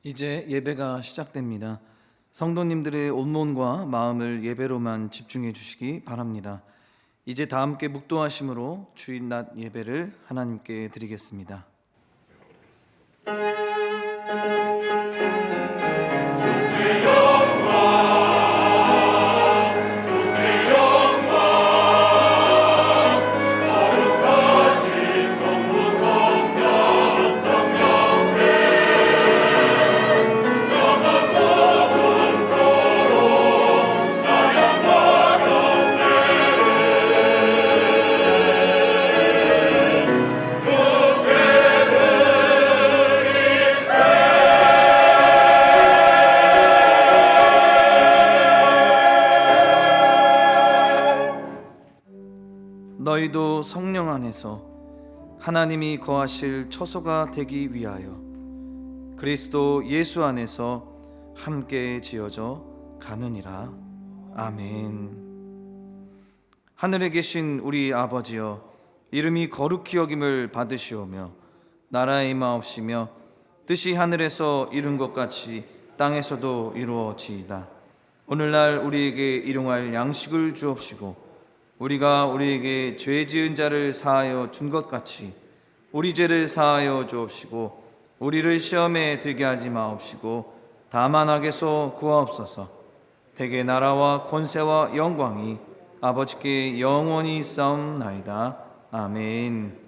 이제 예배가 시작됩니다. 성도님들의 온몸과 마음을 예배로만 집중해 주시기 바랍니다. 이제 다 함께 묵도하심으로 주일 낮 예배를 하나님께 드리겠습니다. 너희도 성령 안에서 하나님이 거하실 처소가 되기 위하여 그리스도 예수 안에서 함께 지어져 가느니라. 아멘. 하늘에 계신 우리 아버지여, 이름이 거룩히 여김을 받으시오며 나라의 임하옵시며 뜻이 하늘에서 이룬 것 같이 땅에서도 이루어지이다. 오늘날 우리에게 일용할 양식을 주옵시고 우리가 우리에게 죄 지은 자를 사하여 준 것 같이 우리 죄를 사하여 주옵시고 우리를 시험에 들게 하지 마옵시고 다만 악에서 구하옵소서. 대개 나라와 권세와 영광이 아버지께 영원히 있사옵나이다. 아멘.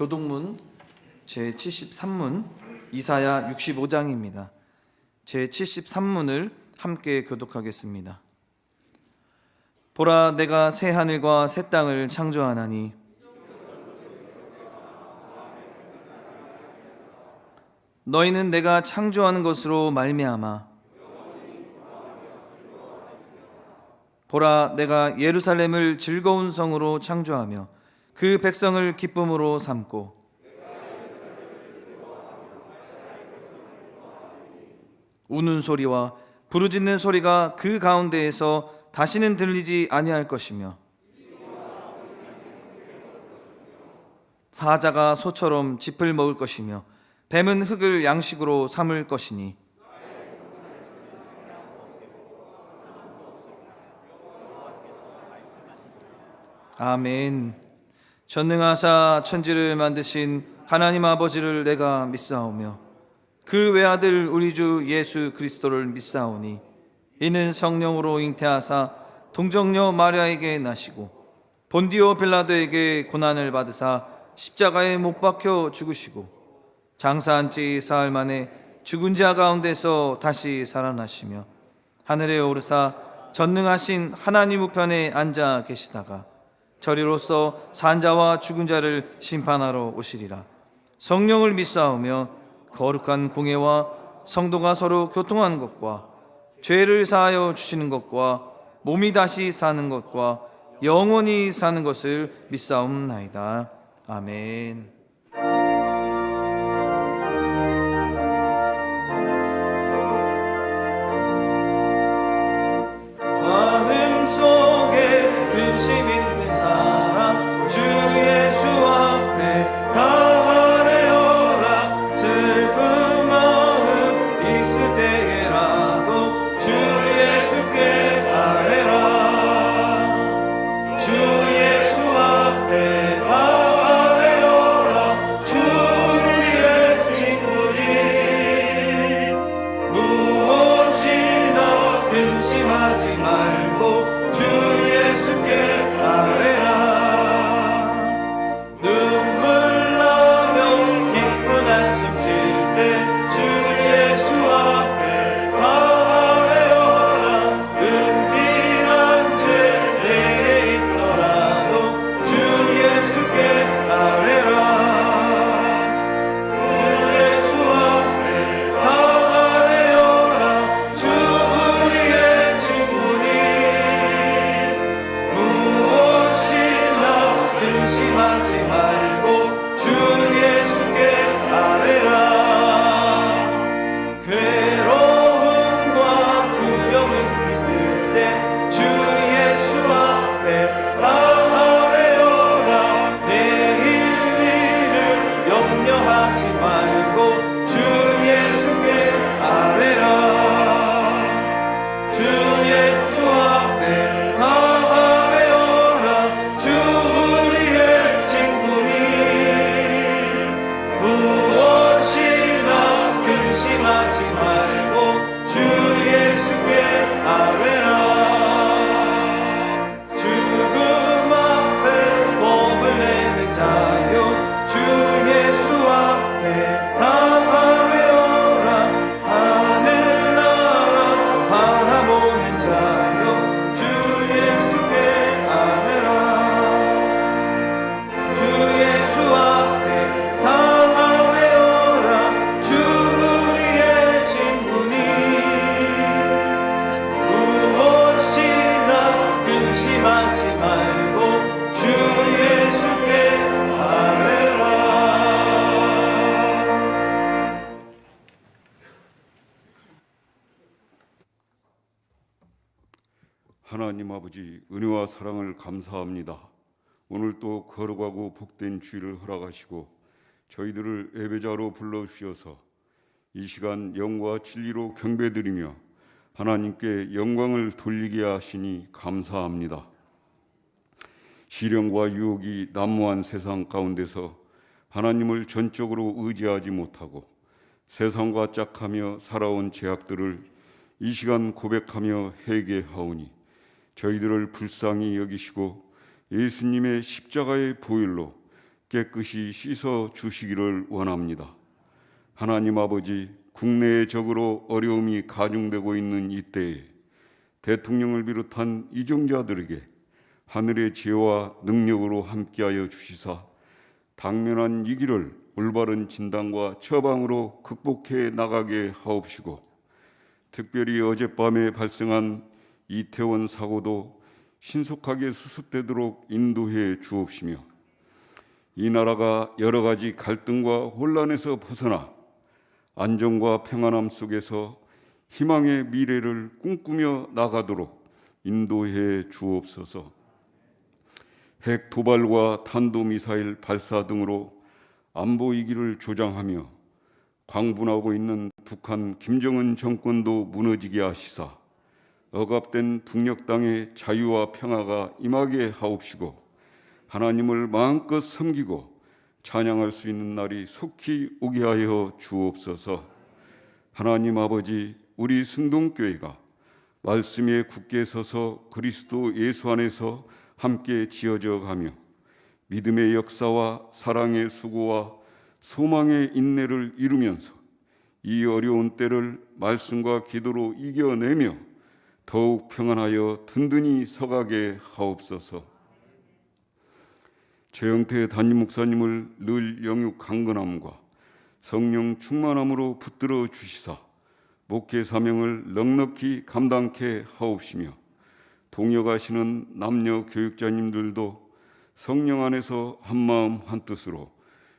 교독문 제73문 이사야 65장입니다. 제73문을 함께 교독하겠습니다. 보라, 내가 새 하늘과 새 땅을 창조하나니 너희는 내가 창조하는 것으로 말미암아 보라, 내가 예루살렘을 즐거운 성으로 창조하며 그 백성을 기쁨으로 삼고 우는 소리와 부르짖는 소리가 그 가운데에서 다시는 들리지 아니할 것이며 사자가 소처럼 짚을 먹을 것이며 뱀은 흙을 양식으로 삼을 것이니 아멘. 전능하사 천지를 만드신 하나님 아버지를 내가 믿사오며 그 외아들 우리 주 예수 그리스도를 믿사오니 이는 성령으로 잉태하사 동정녀 마리아에게 나시고 본디오 빌라도에게 고난을 받으사 십자가에 못 박혀 죽으시고 장사한 지 사흘 만에 죽은 자 가운데서 다시 살아나시며 하늘에 오르사 전능하신 하나님 우편에 앉아 계시다가 저리로서 산자와 죽은 자를 심판하러 오시리라. 성령을 믿사오며 거룩한 공예와 성도가 서로 교통한 것과 죄를 사하여 주시는 것과 몸이 다시 사는 것과 영원히 사는 것을 믿사옵나이다. 아멘. 마음속에 근심 있는 사람 주 예수 앞에 다 아뢰어라. 슬픈 마음 있을 때에라도 주 예수께 아뢰라. 주 예수 앞에 다 아뢰어라. 주 우리의 친구니 무엇이나 근심하지 말고 주 예수께 아뢰라. 눈물 나며 깊은 한숨 쉴 때 주 예수 앞에 다 아뢰어라. 은밀한 죄 내게 있더라도 주 예수께 아뢰라. 주 예수 앞에 다 아뢰어라. 주 우리의 친구니 무엇이나 근심하지 말고 주 예수께 아뢰라. 괴로움과 두려움이 있을 때 주 예수 앞에 다 아뢰어라. 내일 일을 염려하지 말고 주 예수께 아뢰라. 주 예수 앞에 다 아뢰어라. 주 우리의 친구니 무엇이나 근심하지 말고 주 예수께 아뢰라. 죽음 앞에 겁을 내는 자요 주 예수 앞에 다 아뢰어라. 하늘나라 바라보는 자요 주 예수께 아뢰라. 주 예수 앞에 다 아뢰어라. 주 우리의 친구니 무엇이나 근심하지 말고 주 예수께 아뢰라. 하나님 아버지, 은혜와 사랑을 감사합니다. 오늘 또 거룩하고 복된 주일을 허락하시고 저희들을 예배자로 불러주셔서 이 시간 영과 진리로 경배드리며 하나님께 영광을 돌리게 하시니 감사합니다. 시련과 유혹이 난무한 세상 가운데서 하나님을 전적으로 의지하지 못하고 세상과 짝하며 살아온 죄악들을 이 시간 고백하며 회개하오니 저희들을 불쌍히 여기시고 예수님의 십자가의 보혈로 깨끗이 씻어 주시기를 원합니다. 하나님 아버지, 국내의 적으로 어려움이 가중되고 있는 이때에 대통령을 비롯한 이정자들에게 하늘의 지혜와 능력으로 함께하여 주시사 당면한 위기를 올바른 진단과 처방으로 극복해 나가게 하옵시고, 특별히 어젯밤에 발생한 이태원 사고도 신속하게 수습되도록 인도해 주옵시며, 이 나라가 여러 가지 갈등과 혼란에서 벗어나 안정과 평안함 속에서 희망의 미래를 꿈꾸며 나가도록 인도해 주옵소서. 핵 도발과 탄도미사일 발사 등으로 안보 위기를 조장하며 광분하고 있는 북한 김정은 정권도 무너지게 하시사 억압된 북녘 땅의 자유와 평화가 임하게 하옵시고, 하나님을 마음껏 섬기고 찬양할 수 있는 날이 속히 오게 하여 주옵소서. 하나님 아버지, 우리 승동교회가 말씀에 굳게 서서 그리스도 예수 안에서 함께 지어져 가며 믿음의 역사와 사랑의 수고와 소망의 인내를 이루면서 이 어려운 때를 말씀과 기도로 이겨내며 더욱 평안하여 든든히 서가게 하옵소서. 최영태 담임 목사님을 늘 영육 강건함과 성령 충만함으로 붙들어 주시사 목회 사명을 넉넉히 감당케 하옵시며 동역하시는 남녀 교육자님들도 성령 안에서 한마음 한뜻으로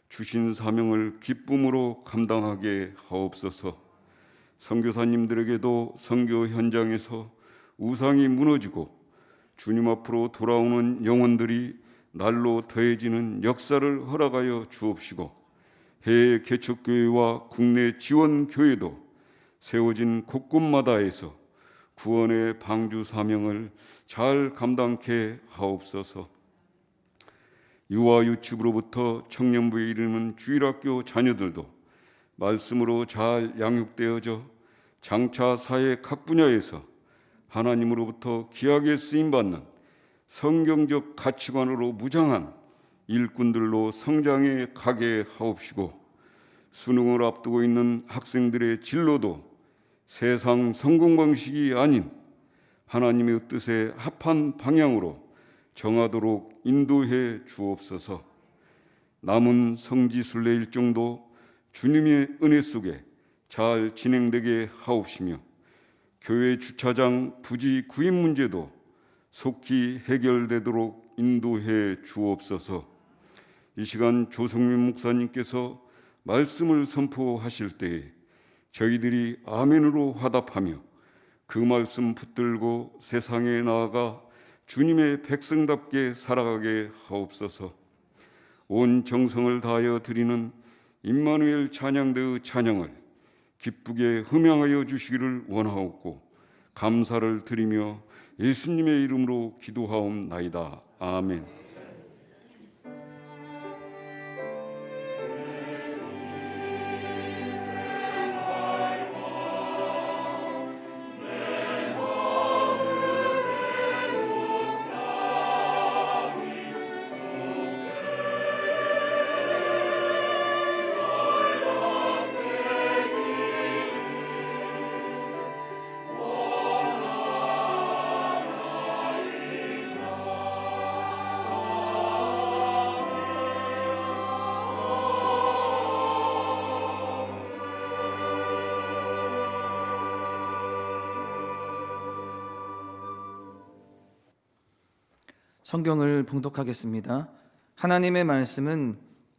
주신 사명을 기쁨으로 감당하게 하옵소서. 선교사님들에게도 선교 현장에서 우상이 무너지고 주님 앞으로 돌아오는 영혼들이 날로 더해지는 역사를 허락하여 주옵시고 해외 개척교회와 국내 지원교회도 세워진 곳곳마다에서 구원의 방주 사명을 잘 감당케 하옵소서. 유아 유치부로부터 청년부에 이르는 주일학교 자녀들도 말씀으로 잘 양육되어져 장차 사회 각 분야에서 하나님으로부터 귀하게 쓰임받는 성경적 가치관으로 무장한 일꾼들로 성장해 가게 하옵시고 수능을 앞두고 있는 학생들의 진로도 세상 성공 방식이 아닌 하나님의 뜻에 합한 방향으로 정하도록 인도해 주옵소서. 남은 성지순례 일정도 주님의 은혜 속에 잘 진행되게 하옵시며 교회 주차장 부지 구입 문제도 속히 해결되도록 인도해 주옵소서. 이 시간 조성민 목사님께서 말씀을 선포하실 때에 저희들이 아멘으로 화답하며 그 말씀 붙들고 세상에 나아가 주님의 백성답게 살아가게 하옵소서. 온 정성을 다하여 드리는 임마누엘 찬양대의 찬양을 기쁘게 흠양하여 주시기를 원하옵고 감사를 드리며 예수님의 이름으로 기도하옵나이다. 아멘. 성경을 봉독하겠습니다. 하나님의 말씀은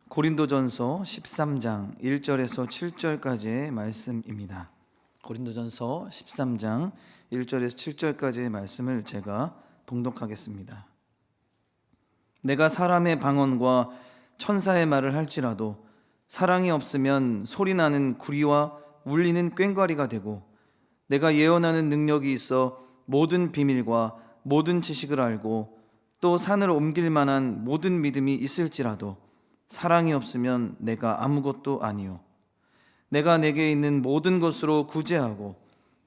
고린도전서 13장 1절에서 7절까지의 말씀입니다. 고린도전서 13장 1절에서 7절까지의 말씀을 제가 봉독하겠습니다. 내가 사람의 방언과 천사의 말을 할지라도 사랑이 없으면 소리나는 구리와 울리는 꽹과리가 되고 내가 예언하는 능력이 있어 모든 비밀과 모든 지식을 알고 또 산을 옮길 만한 모든 믿음이 있을지라도 사랑이 없으면 내가 아무것도 아니요 내가 내게 있는 모든 것으로 구제하고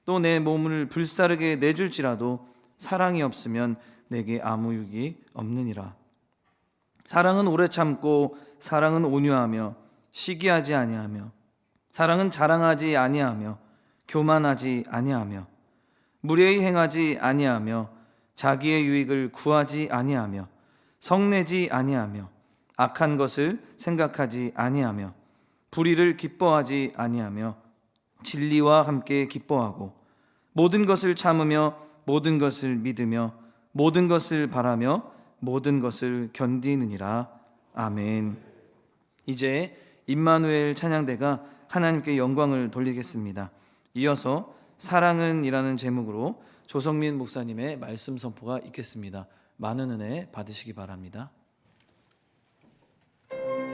또 내 몸을 불사르게 내줄지라도 사랑이 없으면 내게 아무 유익이 없느니라. 사랑은 오래 참고 사랑은 온유하며 시기하지 아니하며 사랑은 자랑하지 아니하며 교만하지 아니하며 무례히 행하지 아니하며 자기의 유익을 구하지 아니하며 성내지 아니하며 악한 것을 생각하지 아니하며 불의를 기뻐하지 아니하며 진리와 함께 기뻐하고 모든 것을 참으며 모든 것을 믿으며 모든 것을 바라며 모든 것을 견디느니라. 아멘. 이제 임마누엘 찬양대가 하나님께 영광을 돌리겠습니다. 이어서 사랑은 이라는 제목으로 조성민 목사님의 말씀 선포가 있겠습니다. 많은 은혜 받으시기 바랍니다. Oh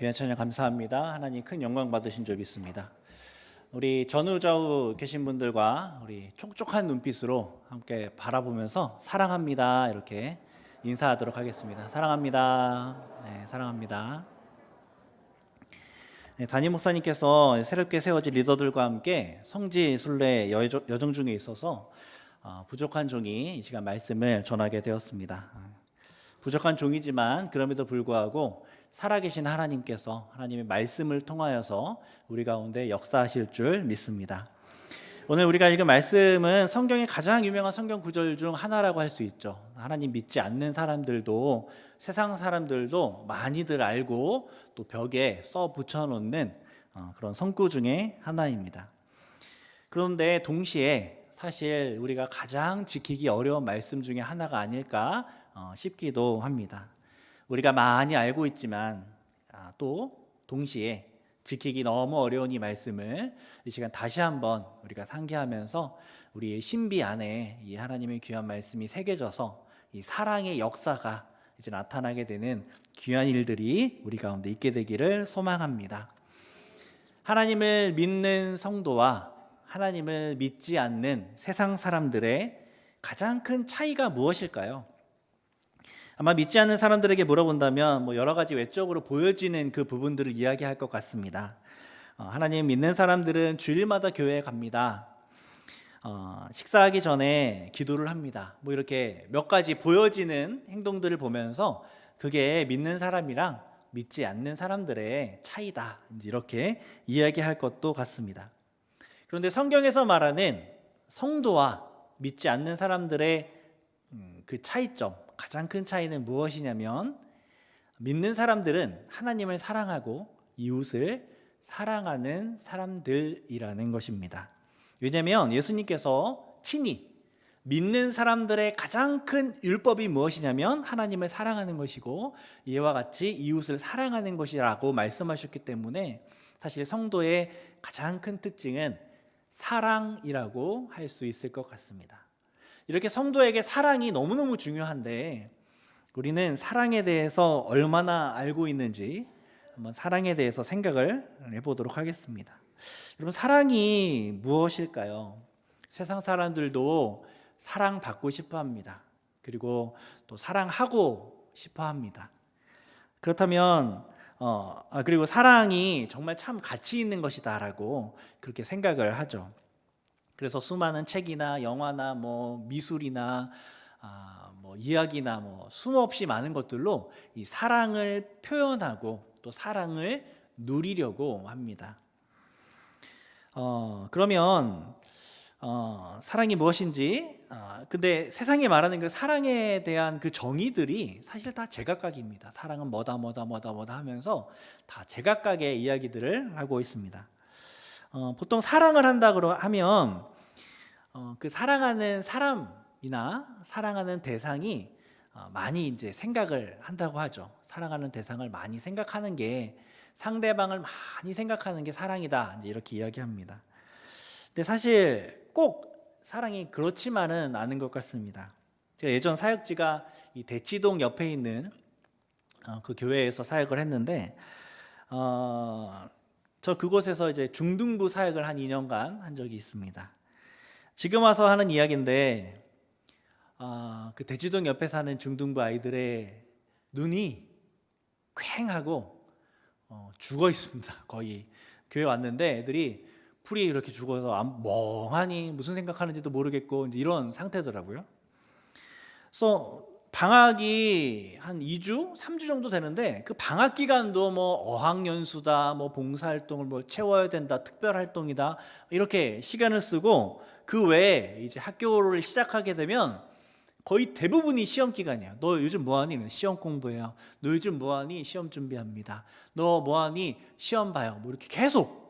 귀한 찬양 감사합니다. 하나님 큰 영광 받으신 줄 믿습니다. 우리 전후좌우 계신 분들과 우리 촉촉한 눈빛으로 함께 바라보면서 사랑합니다 이렇게 인사하도록 하겠습니다. 사랑합니다. 네, 사랑합니다. 네, 담임 목사님께서 새롭게 세워진 리더들과 함께 성지 순례 여정 중에 있어서 부족한 종이 이 시간 말씀을 전하게 되었습니다. 부족한 종이지만 그럼에도 불구하고 살아계신 하나님께서 하나님의 말씀을 통하여서 우리 가운데 역사하실 줄 믿습니다. 오늘 우리가 읽은 말씀은 성경의 가장 유명한 성경 구절 중 하나라고 할 수 있죠. 하나님 믿지 않는 사람들도 세상 사람들도 많이들 알고 또 벽에 써 붙여놓는 그런 성구 중에 하나입니다. 그런데 동시에 사실 우리가 가장 지키기 어려운 말씀 중에 하나가 아닐까 싶기도 합니다. 우리가 많이 알고 있지만 또 동시에 지키기 너무 어려운 이 말씀을 이 시간 다시 한번 우리가 상기하면서 우리의 신비 안에 이 하나님의 귀한 말씀이 새겨져서 이 사랑의 역사가 이제 나타나게 되는 귀한 일들이 우리 가운데 있게 되기를 소망합니다. 하나님을 믿는 성도와 하나님을 믿지 않는 세상 사람들의 가장 큰 차이가 무엇일까요? 아마 믿지 않는 사람들에게 물어본다면 여러 가지 외적으로 보여지는 그 부분들을 이야기할 것 같습니다. 하나님 믿는 사람들은 주일마다 교회에 갑니다. 식사하기 전에 기도를 합니다. 이렇게 몇 가지 보여지는 행동들을 보면서 그게 믿는 사람이랑 믿지 않는 사람들의 차이다. 이렇게 이야기할 것도 같습니다. 그런데 성경에서 말하는 성도와 믿지 않는 사람들의 그 차이점, 가장 큰 차이는 무엇이냐면 믿는 사람들은 하나님을 사랑하고 이웃을 사랑하는 사람들이라는 것입니다. 왜냐하면 예수님께서 친히 믿는 사람들의 가장 큰 율법이 무엇이냐면 하나님을 사랑하는 것이고 이와 같이 이웃을 사랑하는 것이라고 말씀하셨기 때문에 사실 성도의 가장 큰 특징은 사랑이라고 할 수 있을 것 같습니다. 이렇게 성도에게 사랑이 너무너무 중요한데 우리는 사랑에 대해서 얼마나 알고 있는지 한번 사랑에 대해서 생각을 해보도록 하겠습니다. 여러분, 사랑이 무엇일까요? 세상 사람들도 사랑받고 싶어 합니다. 그리고 또 사랑하고 싶어 합니다. 그렇다면 그리고 사랑이 정말 참 가치 있는 것이다라고 그렇게 생각을 하죠. 그래서 수많은 책이나 영화나 미술이나 이야기나 수없이 많은 것들로 이 사랑을 표현하고 또 사랑을 누리려고 합니다. 그러면 사랑이 무엇인지 근데 세상이 말하는 그 사랑에 대한 그 정의들이 사실 다 제각각입니다. 사랑은 뭐다 하면서 다 제각각의 이야기들을 하고 있습니다. 보통 사랑을 한다고 하면 그 사랑하는 사람이나 사랑하는 대상이 많이 이제 생각을 한다고 하죠. 사랑하는 대상을 많이 생각하는 게 상대방을 많이 생각하는 게 사랑이다. 이제 이렇게 이야기합니다. 근데 사실 꼭 사랑이 그렇지만은 않은 것 같습니다. 제가 예전 사역지가 이 대치동 옆에 있는 그 교회에서 사역을 했는데 저 그곳에서 이제 중등부 사역을 한 2년간 한 적이 있습니다. 지금 와서 하는 이야기인데 그 대치동 옆에 사는 중등부 아이들의 눈이 퀭하고 죽어 있습니다. 거의 교회 왔는데 애들이 풀이 이렇게 죽어서 멍하니 무슨 생각하는지도 모르겠고 이런 상태더라고요. 그래서 방학이 한 2주, 3주 정도 되는데 그 방학 기간도 어학연수다, 봉사활동을 채워야 된다, 특별활동이다 이렇게 시간을 쓰고 그 외에 이제 학교를 시작하게 되면 거의 대부분이 시험 기간이에요. 너 요즘 뭐하니? 시험 공부해요. 너 요즘 뭐하니? 시험 준비합니다. 너 뭐하니? 시험 봐요. 이렇게 계속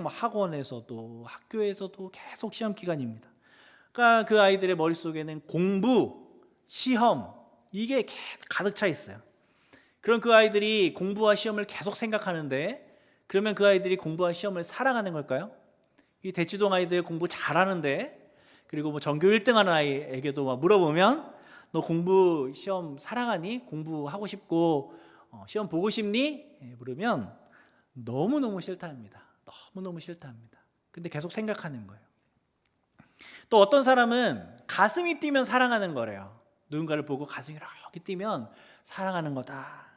학원에서도 학교에서도 계속 시험 기간입니다. 그러니까 그 아이들의 머릿속에는 공부, 시험 이게 가득 차 있어요. 그럼 그 아이들이 공부와 시험을 계속 생각하는데 그러면 그 아이들이 공부와 시험을 사랑하는 걸까요? 이 대치동 아이들 공부 잘하는데 그리고 전교 1등하는 아이에게도 물어보면 너 공부 시험 사랑하니? 공부하고 싶고 시험 보고 싶니? 물으면 너무너무 싫다 합니다. 너무너무 싫다 합니다. 근데 계속 생각하는 거예요. 또 어떤 사람은 가슴이 뛰면 사랑하는 거래요. 누군가를 보고 가슴이 이렇게 뛰면 사랑하는 거다.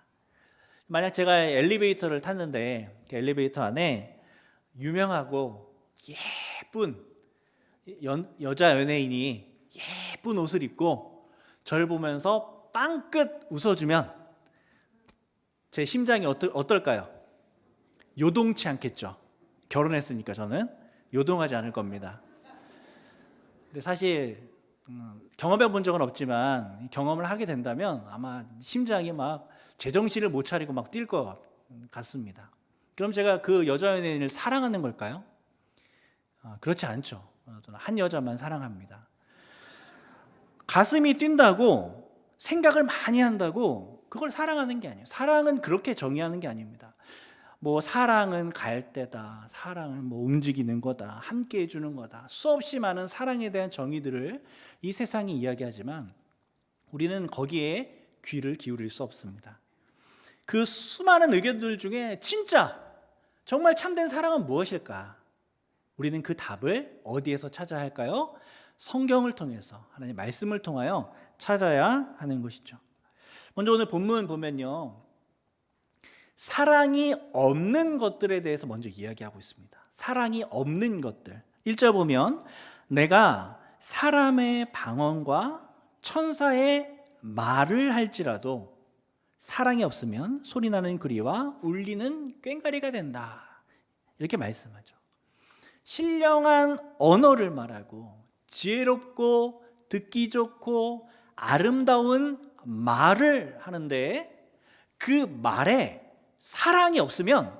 만약 제가 엘리베이터를 탔는데 그 엘리베이터 안에 유명하고 예쁜 여자 연예인이 예쁜 옷을 입고 저를 보면서 빵긋 웃어주면 제 심장이 어떨까요? 요동치 않겠죠. 결혼했으니까 저는 요동하지 않을 겁니다. 근데 사실 경험해 본 적은 없지만 경험을 하게 된다면 아마 심장이 막 제정신을 못 차리고 막 뛸 것 같습니다. 그럼 제가 그 여자 연예인을 사랑하는 걸까요? 그렇지 않죠. 저는 한 여자만 사랑합니다. 가슴이 뛴다고 생각을 많이 한다고 그걸 사랑하는 게 아니에요. 사랑은 그렇게 정의하는 게 아닙니다. 뭐 사랑은 갈대다, 사랑은 뭐 움직이는 거다, 함께 해주는 거다, 수없이 많은 사랑에 대한 정의들을 이 세상이 이야기하지만 우리는 거기에 귀를 기울일 수 없습니다. 그 수많은 의견들 중에 진짜 정말 참된 사랑은 무엇일까? 우리는 그 답을 어디에서 찾아야 할까요? 성경을 통해서, 하나님의 말씀을 통하여 찾아야 하는 것이죠. 먼저 오늘 본문 보면요, 사랑이 없는 것들에 대해서 먼저 이야기하고 있습니다. 사랑이 없는 것들. 1절 보면 내가 사람의 방언과 천사의 말을 할지라도 사랑이 없으면 소리나는 구리와 울리는 꽹과리가 된다. 이렇게 말씀하죠. 신령한 언어를 말하고 지혜롭고 듣기 좋고 아름다운 말을 하는데 그 말에 사랑이 없으면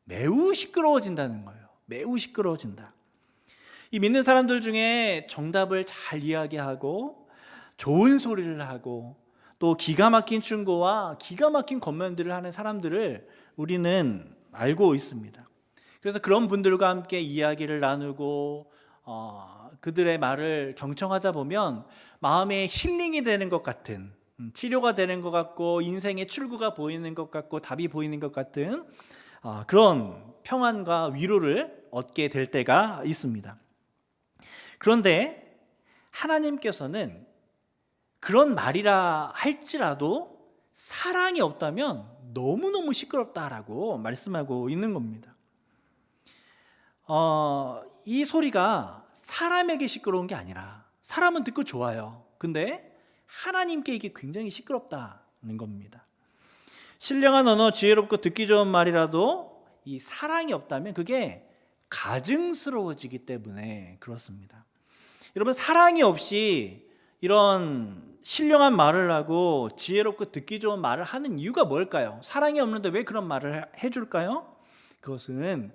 매우 시끄러워진다는 거예요. 매우 시끄러워진다. 이 믿는 사람들 중에 정답을 잘 이야기하고 좋은 소리를 하고 또 기가 막힌 충고와 기가 막힌 권면들을 하는 사람들을 우리는 알고 있습니다. 그래서 그런 분들과 함께 이야기를 나누고 그들의 말을 경청하다 보면 마음에 힐링이 되는 것 같은, 치료가 되는 것 같고 인생의 출구가 보이는 것 같고 답이 보이는 것 같은 그런 평안과 위로를 얻게 될 때가 있습니다. 그런데 하나님께서는 그런 말이라 할지라도 사랑이 없다면 너무너무 시끄럽다라고 말씀하고 있는 겁니다. 이 소리가 사람에게 시끄러운 게 아니라 사람은 듣고 좋아요. 근데 하나님께 이게 굉장히 시끄럽다는 겁니다. 신령한 언어, 지혜롭고 듣기 좋은 말이라도 이 사랑이 없다면 그게 가증스러워지기 때문에 그렇습니다. 여러분, 사랑이 없이 이런 신령한 말을 하고 지혜롭고 듣기 좋은 말을 하는 이유가 뭘까요? 사랑이 없는데 왜 그런 말을 해줄까요? 그것은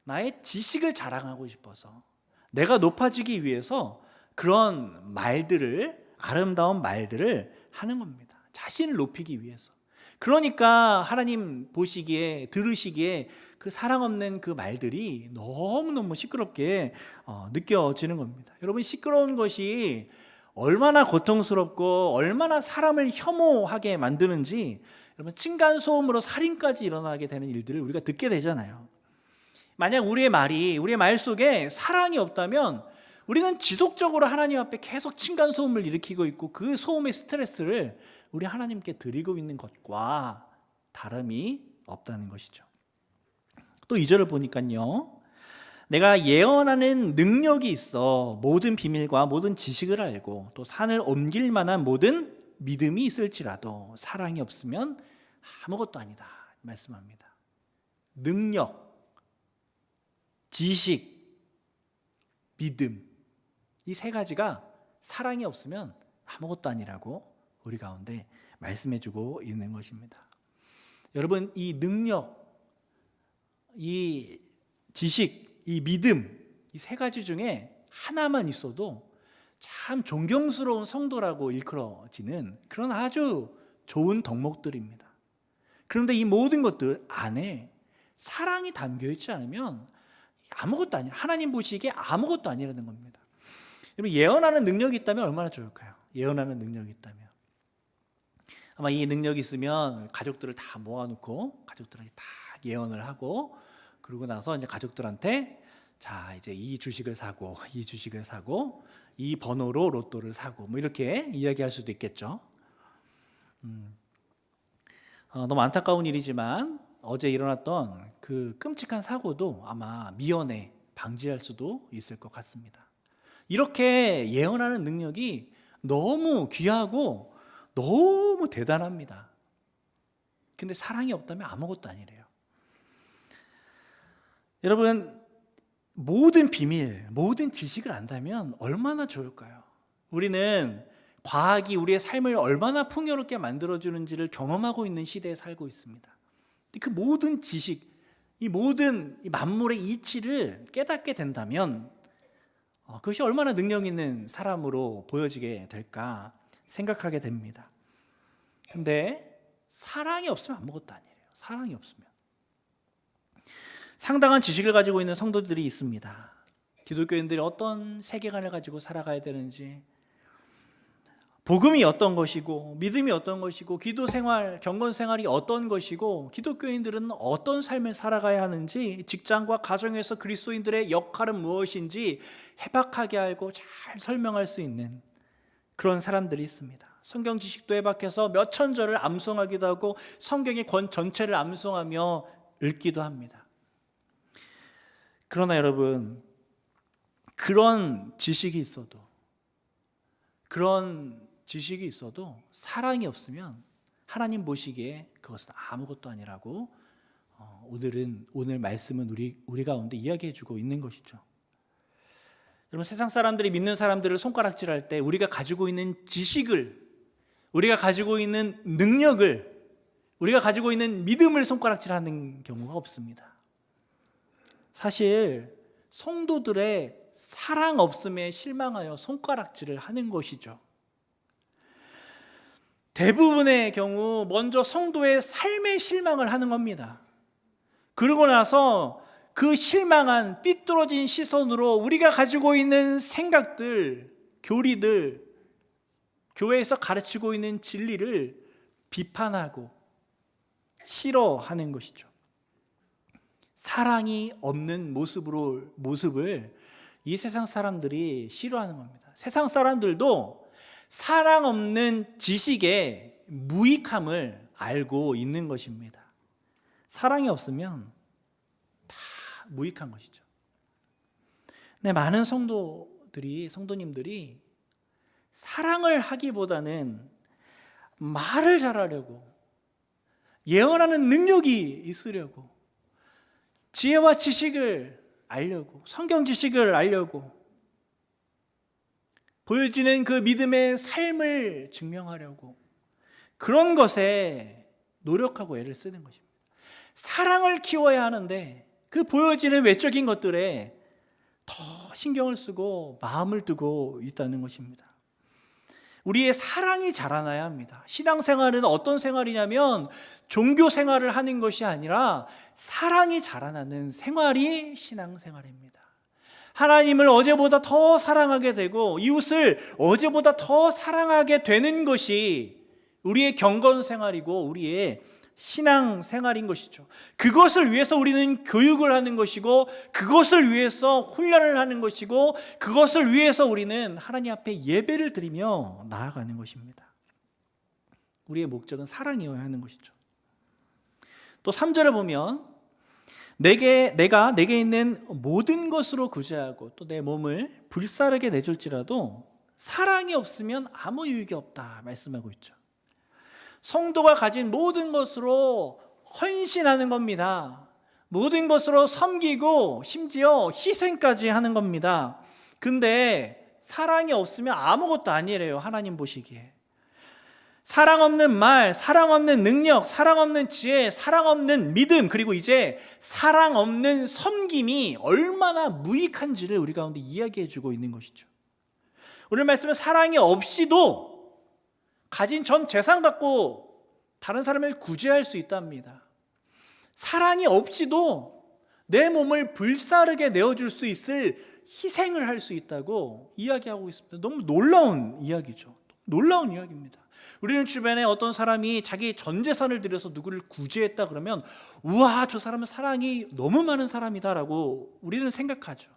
나의 지식을 자랑하고 싶어서, 내가 높아지기 위해서 그런 말들을, 아름다운 말들을 하는 겁니다. 자신을 높이기 위해서. 그러니까 하나님 보시기에, 들으시기에 그 사랑 없는 그 말들이 너무너무 시끄럽게 느껴지는 겁니다. 여러분, 시끄러운 것이 얼마나 고통스럽고 얼마나 사람을 혐오하게 만드는지, 여러분, 층간소음으로 살인까지 일어나게 되는 일들을 우리가 듣게 되잖아요. 만약 우리의 말 속에 사랑이 없다면 우리는 지속적으로 하나님 앞에 계속 층간소음을 일으키고 있고 그 소음의 스트레스를 우리 하나님께 드리고 있는 것과 다름이 없다는 것이죠. 또 2절을 보니까요, 내가 예언하는 능력이 있어 모든 비밀과 모든 지식을 알고 또 산을 옮길 만한 모든 믿음이 있을지라도 사랑이 없으면 아무것도 아니다 말씀합니다. 능력, 지식, 믿음, 이 세 가지가 사랑이 없으면 아무것도 아니라고 우리 가운데 말씀해주고 있는 것입니다. 여러분, 이 능력, 이 지식, 이 믿음, 이 세 가지 중에 하나만 있어도 참 존경스러운 성도라고 일컬어지는 그런 아주 좋은 덕목들입니다. 그런데 이 모든 것들 안에 사랑이 담겨있지 않으면 아무것도 아니라, 하나님 보시기에 아무것도 아니라는 겁니다. 여러분, 예언하는 능력이 있다면 얼마나 좋을까요? 예언하는 능력이 있다면. 아마 이 능력이 있으면 가족들을 다 모아놓고 가족들에게 다 예언을 하고, 그러고 나서 이제 가족들한테 자 이제 이 주식을 사고 이 주식을 사고 이 번호로 로또를 사고 뭐 이렇게 이야기할 수도 있겠죠. 너무 안타까운 일이지만 어제 일어났던 그 끔찍한 사고도 아마 미연에 방지할 수도 있을 것 같습니다. 이렇게 예언하는 능력이 너무 귀하고 너무 대단합니다. 근데 사랑이 없다면 아무것도 아니래요. 여러분, 모든 비밀, 모든 지식을 안다면 얼마나 좋을까요? 우리는 과학이 우리의 삶을 얼마나 풍요롭게 만들어주는지를 경험하고 있는 시대에 살고 있습니다. 그 모든 지식, 이 모든 이 만물의 이치를 깨닫게 된다면 그것이 얼마나 능력 있는 사람으로 보여지게 될까 생각하게 됩니다. 근데 사랑이 없으면 아무것도 아니래요. 사랑이 없으면. 상당한 지식을 가지고 있는 성도들이 있습니다. 기독교인들이 어떤 세계관을 가지고 살아가야 되는지, 복음이 어떤 것이고 믿음이 어떤 것이고 기도 생활, 경건 생활이 어떤 것이고 기독교인들은 어떤 삶을 살아가야 하는지, 직장과 가정에서 그리스도인들의 역할은 무엇인지 해박하게 알고 잘 설명할 수 있는 그런 사람들이 있습니다. 성경 지식도 해박해서 몇 천절을 암송하기도 하고 성경의 권 전체를 암송하며 읽기도 합니다. 그러나 여러분, 그런 지식이 있어도 사랑이 없으면 하나님 보시기에 그것은 아무것도 아니라고 오늘 말씀은 우리 가운데 이야기해주고 있는 것이죠. 여러분, 세상 사람들이 믿는 사람들을 손가락질할 때 우리가 가지고 있는 지식을, 우리가 가지고 있는 능력을, 우리가 가지고 있는 믿음을 손가락질하는 경우가 없습니다. 사실 성도들의 사랑 없음에 실망하여 손가락질을 하는 것이죠. 대부분의 경우 먼저 성도의 삶에 실망을 하는 겁니다. 그러고 나서 그 실망한 삐뚤어진 시선으로 우리가 가지고 있는 생각들, 교리들, 교회에서 가르치고 있는 진리를 비판하고 싫어하는 것이죠. 사랑이 없는 모습을 이 세상 사람들이 싫어하는 겁니다. 세상 사람들도 사랑 없는 지식의 무익함을 알고 있는 것입니다. 사랑이 없으면 다 무익한 것이죠. 네, 많은 성도님들이 사랑을 하기보다는 말을 잘하려고, 예언하는 능력이 있으려고, 지혜와 지식을 알려고, 성경 지식을 알려고, 보여지는 그 믿음의 삶을 증명하려고 그런 것에 노력하고 애를 쓰는 것입니다. 사랑을 키워야 하는데 그 보여지는 외적인 것들에 더 신경을 쓰고 마음을 두고 있다는 것입니다. 우리의 사랑이 자라나야 합니다. 신앙생활은 어떤 생활이냐면 종교 생활을 하는 것이 아니라 사랑이 자라나는 생활이 신앙생활입니다. 하나님을 어제보다 더 사랑하게 되고 이웃을 어제보다 더 사랑하게 되는 것이 우리의 경건 생활이고 우리의 신앙 생활인 것이죠. 그것을 위해서 우리는 교육을 하는 것이고, 그것을 위해서 훈련을 하는 것이고, 그것을 위해서 우리는 하나님 앞에 예배를 드리며 나아가는 것입니다. 우리의 목적은 사랑이어야 하는 것이죠. 또 3절을 보면 내가 내게 있는 모든 것으로 구제하고 또 내 몸을 불사르게 내줄지라도 사랑이 없으면 아무 유익이 없다 말씀하고 있죠. 성도가 가진 모든 것으로 헌신하는 겁니다. 모든 것으로 섬기고 심지어 희생까지 하는 겁니다. 근데 사랑이 없으면 아무것도 아니래요. 하나님 보시기에. 사랑 없는 말, 사랑 없는 능력, 사랑 없는 지혜, 사랑 없는 믿음, 그리고 이제 사랑 없는 섬김이 얼마나 무익한지를 우리 가운데 이야기해 주고 있는 것이죠. 오늘 말씀은 사랑이 없이도 가진 전 재산 갖고 다른 사람을 구제할 수 있답니다. 사랑이 없이도 내 몸을 불사르게 내어줄 수 있을 희생을 할 수 있다고 이야기하고 있습니다. 너무 놀라운 이야기죠. 놀라운 이야기입니다. 우리는 주변에 어떤 사람이 자기 전 재산을 들여서 누구를 구제했다 그러면 우와, 저 사람은 사랑이 너무 많은 사람이다라고 우리는 생각하죠.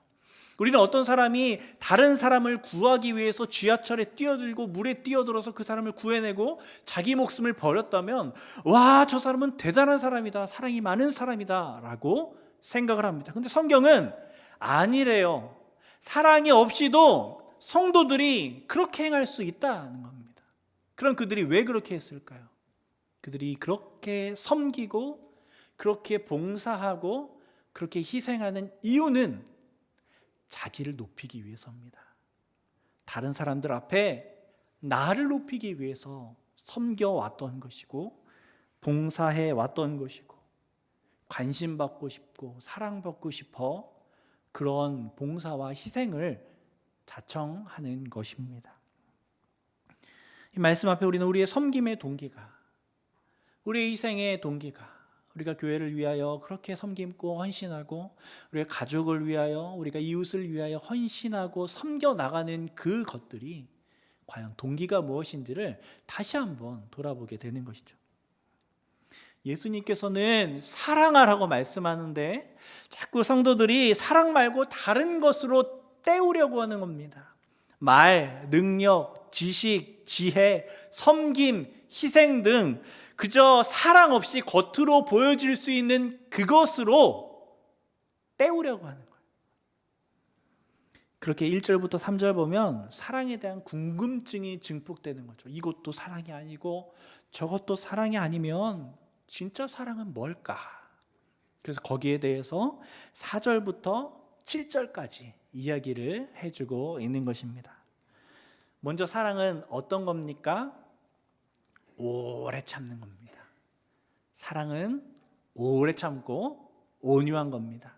우리는 어떤 사람이 다른 사람을 구하기 위해서 지하철에 뛰어들고 물에 뛰어들어서 그 사람을 구해내고 자기 목숨을 버렸다면 와, 저 사람은 대단한 사람이다, 사랑이 많은 사람이다 라고 생각을 합니다. 근데 성경은 아니래요. 사랑이 없이도 성도들이 그렇게 행할 수 있다는 겁니다. 그럼 그들이 왜 그렇게 했을까요? 그들이 그렇게 섬기고 그렇게 봉사하고 그렇게 희생하는 이유는 자기를 높이기 위해서입니다. 다른 사람들 앞에 나를 높이기 위해서 섬겨왔던 것이고 봉사해 왔던 것이고 관심받고 싶고 사랑받고 싶어 그런 봉사와 희생을 자청하는 것입니다. 이 말씀 앞에 우리는 우리의 섬김의 동기가, 우리의 희생의 동기가, 우리가 교회를 위하여 그렇게 섬김고 헌신하고 우리의 가족을 위하여, 우리가 이웃을 위하여 헌신하고 섬겨나가는 그 것들이 과연 동기가 무엇인지를 다시 한번 돌아보게 되는 것이죠. 예수님께서는 사랑하라고 말씀하는데 자꾸 성도들이 사랑 말고 다른 것으로 때우려고 하는 겁니다. 말, 능력, 지식, 지혜, 섬김, 희생 등 그저 사랑 없이 겉으로 보여질 수 있는 그것으로 때우려고 하는 거예요. 그렇게 1절부터 3절 보면 사랑에 대한 궁금증이 증폭되는 거죠. 이것도 사랑이 아니고 저것도 사랑이 아니면 진짜 사랑은 뭘까? 그래서 거기에 대해서 4절부터 7절까지 이야기를 해주고 있는 것입니다. 먼저 사랑은 어떤 겁니까? 오래 참는 겁니다. 사랑은 오래 참고 온유한 겁니다.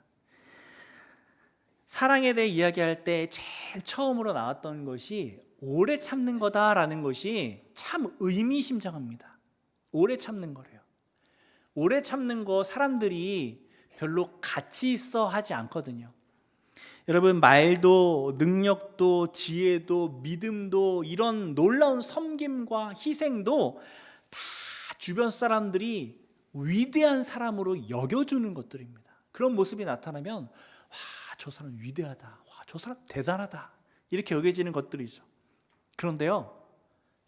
사랑에 대해 이야기할 때 제일 처음으로 나왔던 것이 오래 참는 거다라는 것이 참 의미심장합니다. 오래 참는 거래요. 오래 참는 거 사람들이 별로 가치 있어 하지 않거든요. 여러분, 말도 능력도 지혜도 믿음도 이런 놀라운 섬김과 희생도 다 주변 사람들이 위대한 사람으로 여겨주는 것들입니다. 그런 모습이 나타나면 와, 저 사람 위대하다, 와, 저 사람 대단하다 이렇게 여겨지는 것들이죠. 그런데요,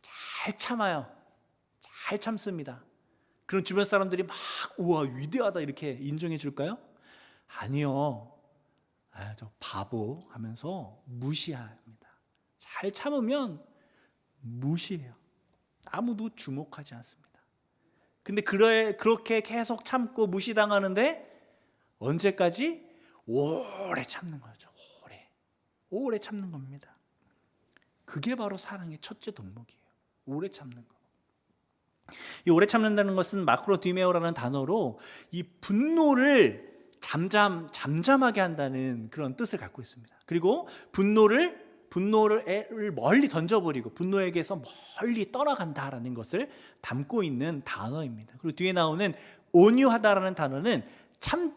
잘 참아요. 잘 참습니다. 그럼 주변 사람들이 막 우와 위대하다 이렇게 인정해 줄까요? 아니요. 저 바보 하면서 무시합니다. 잘 참으면 무시해요. 아무도 주목하지 않습니다. 근데 그렇게 계속 참고 무시당하는데 언제까지? 오래 참는 거죠. 오래 참는 겁니다. 그게 바로 사랑의 첫째 덕목이에요. 오래 참는 거. 이 오래 참는다는 것은 마크로디메오라는 단어로 이 분노를 잠잠하게 한다는 그런 뜻을 갖고 있습니다. 그리고 분노를 멀리 던져버리고 분노에게서 멀리 떠나간다라는 것을 담고 있는 단어입니다. 그리고 뒤에 나오는 온유하다라는 단어는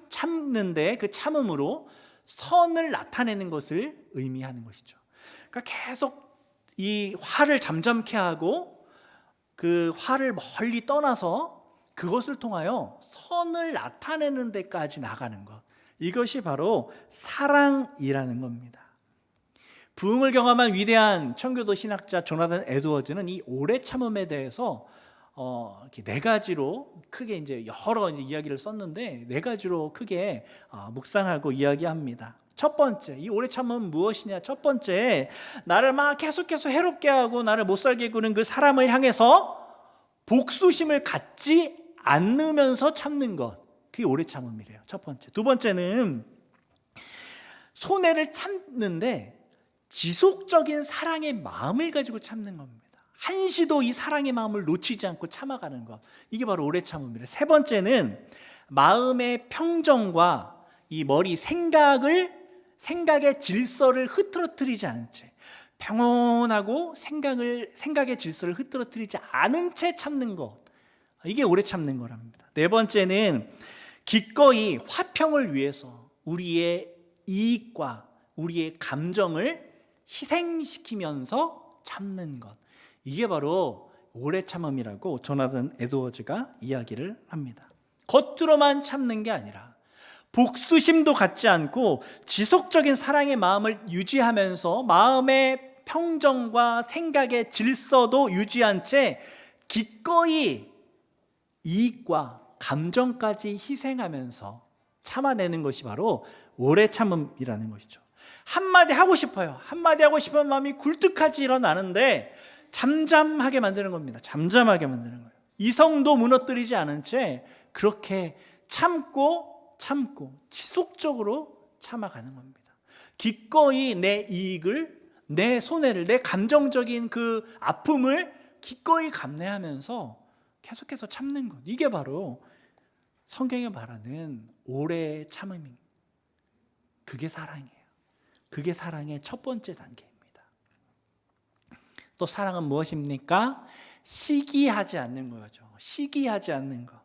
참는데 그 참음으로 선을 나타내는 것을 의미하는 것이죠. 그러니까 계속 이 화를 잠잠케 하고 그 화를 멀리 떠나서 그것을 통하여 선을 나타내는 데까지 나가는 것, 이것이 바로 사랑이라는 겁니다. 부흥을 경험한 위대한 청교도 신학자 조나단 에드워즈는 이 오래 참음에 대해서 이렇게 네 가지로 크게 이제 여러 이야기를 썼는데 네 가지로 크게 묵상하고 이야기합니다. 첫 번째, 이 오래 참음은 무엇이냐? 첫 번째, 나를 막 계속해서 해롭게 하고 나를 못살게 구는 그 사람을 향해서 복수심을 갖지 않으면서 참는 것, 그게 오래 참음이래요. 첫 번째. 두 번째는 손해를 참는데 지속적인 사랑의 마음을 가지고 참는 겁니다. 한시도 이 사랑의 마음을 놓치지 않고 참아가는 것, 이게 바로 오래 참음이래요. 세 번째는 마음의 평정과 이 생각의 질서를 흐트러뜨리지 않은 채, 평온하고 생각의 질서를 흐트러뜨리지 않은 채 참는 것, 이게 오래 참는 거랍니다. 네 번째는 기꺼이 화평을 위해서 우리의 이익과 우리의 감정을 희생시키면서 참는 것, 이게 바로 오래 참음이라고 조나단 에드워즈가 이야기를 합니다. 겉으로만 참는 게 아니라 복수심도 갖지 않고 지속적인 사랑의 마음을 유지하면서 마음의 평정과 생각의 질서도 유지한 채 기꺼이 이익과 감정까지 희생하면서 참아내는 것이 바로 오래 참음이라는 것이죠. 한마디 하고 싶어요. 한마디 하고 싶은 마음이 굴뚝같이 일어나는데 잠잠하게 만드는 겁니다. 잠잠하게 만드는 거예요. 이성도 무너뜨리지 않은 채 그렇게 참고 지속적으로 참아가는 겁니다. 기꺼이 내 이익을, 내 손해를, 내 감정적인 그 아픔을 기꺼이 감내하면서 계속해서 참는 것. 이게 바로 성경이 말하는 오래 참음입니다. 그게 사랑이에요. 그게 사랑의 첫 번째 단계입니다. 또 사랑은 무엇입니까? 시기하지 않는 거죠. 시기하지 않는 것.